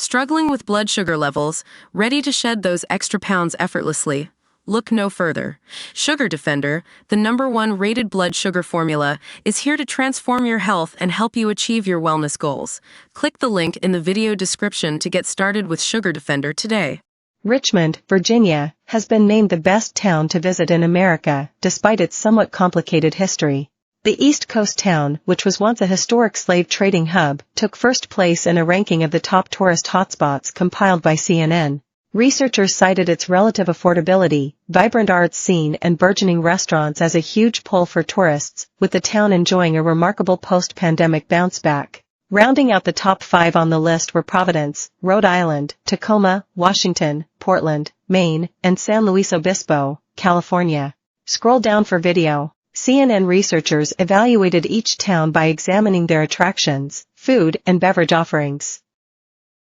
Struggling with blood sugar levels, ready to shed those extra pounds effortlessly? Look no further. Sugar Defender, the #1 rated blood sugar formula, is here to transform your health and help you achieve your wellness goals. Click the link in the video description to get started with Sugar Defender today. Richmond, Virginia, has been named the best town to visit in America, despite its somewhat complicated history. The East Coast town, which was once a historic slave trading hub, took first place in a ranking of the top tourist hotspots compiled by CNN. Researchers cited its relative affordability, vibrant arts scene and burgeoning restaurants as a huge pull for tourists, with the town enjoying a remarkable post-pandemic bounce-back. Rounding out the top 5 on the list were Providence, Rhode Island, Tacoma, Washington, Portland, Maine, and San Luis Obispo, California. Scroll down for video. CNN researchers evaluated each town by examining their attractions, food and beverage offerings.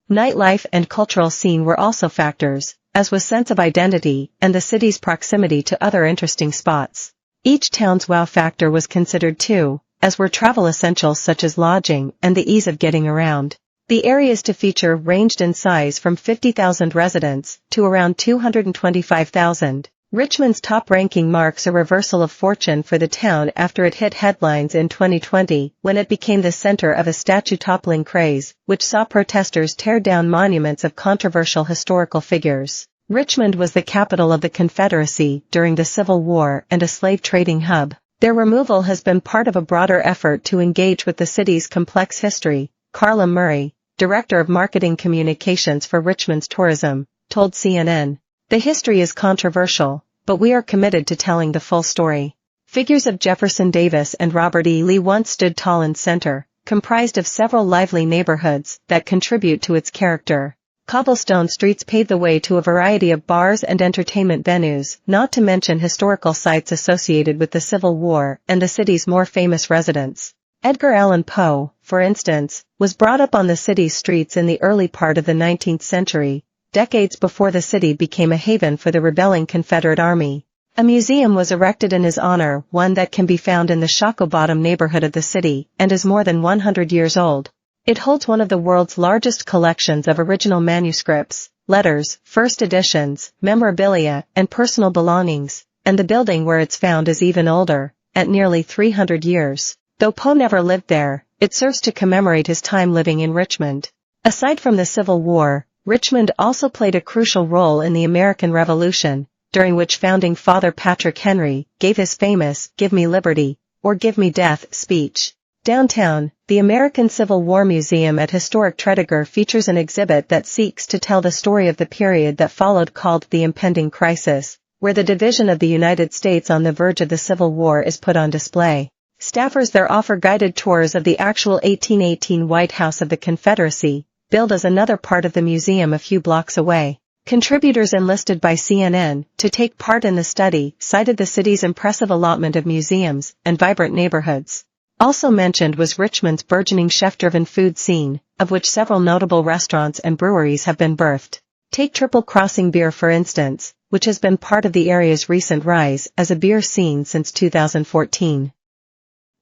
Nightlife and cultural scene were also factors, as was sense of identity and the city's proximity to other interesting spots. Each town's wow factor was considered too, as were travel essentials such as lodging and the ease of getting around. The areas to feature ranged in size from 50,000 residents to around 225,000. Richmond's top ranking marks a reversal of fortune for the town after it hit headlines in 2020 when it became the center of a statue-toppling craze, which saw protesters tear down monuments of controversial historical figures. Richmond was the capital of the Confederacy during the Civil War and a slave trading hub. Their removal has been part of a broader effort to engage with the city's complex history. Carla Murray, director of marketing communications for Richmond's tourism, told CNN. The history is controversial, but we are committed to telling the full story. Figures of Jefferson Davis and Robert E. Lee once stood tall in center, comprised of several lively neighborhoods that contribute to its character. Cobblestone streets pave the way to a variety of bars and entertainment venues, not to mention historical sites associated with the Civil War and the city's more famous residents. Edgar Allan Poe, for instance, was brought up on the city's streets in the early part of the 19th century, decades before the city became a haven for the rebelling Confederate Army. A museum was erected in his honor, one that can be found in the Shacobottom neighborhood of the city, and is more than 100 years old. It holds one of the world's largest collections of original manuscripts, letters, first editions, memorabilia, and personal belongings, and the building where it's found is even older, at nearly 300 years. Though Poe never lived there, it serves to commemorate his time living in Richmond. Aside from the Civil War, Richmond also played a crucial role in the American Revolution, during which founding father Patrick Henry gave his famous "Give me liberty, or give me death" speech. Downtown, the American Civil War Museum at historic Tredegar features an exhibit that seeks to tell the story of the period that followed, called The Impending Crisis, where the division of the United States on the verge of the Civil War is put on display. Staffers there offer guided tours of the actual 1818 White House of the Confederacy, billed as another part of the museum a few blocks away. Contributors enlisted by CNN to take part in the study cited the city's impressive allotment of museums and vibrant neighborhoods. Also mentioned was Richmond's burgeoning chef-driven food scene, of which several notable restaurants and breweries have been birthed. Take Triple Crossing Beer for instance, which has been part of the area's recent rise as a beer scene since 2014.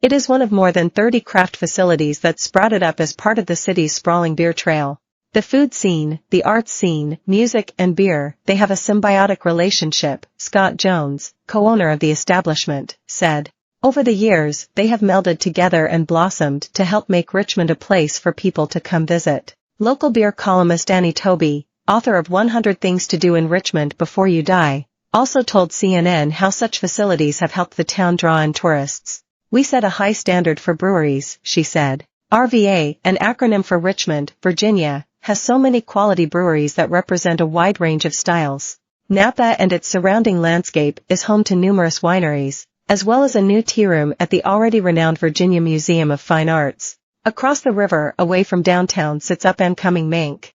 It is one of more than 30 craft facilities that sprouted up as part of the city's sprawling beer trail. The food scene, the arts scene, music and beer, they have a symbiotic relationship, Scott Jones, co-owner of the establishment, said. Over the years, they have melded together and blossomed to help make Richmond a place for people to come visit. Local beer columnist Annie Toby, author of 100 Things to Do in Richmond Before You Die, also told CNN how such facilities have helped the town draw in tourists. We set a high standard for breweries, she said. RVA, an acronym for Richmond, Virginia, has so many quality breweries that represent a wide range of styles. Napa and its surrounding landscape is home to numerous wineries, as well as a new tea room at the already renowned Virginia Museum of Fine Arts. Across the river away from downtown sits up-and-coming Mank,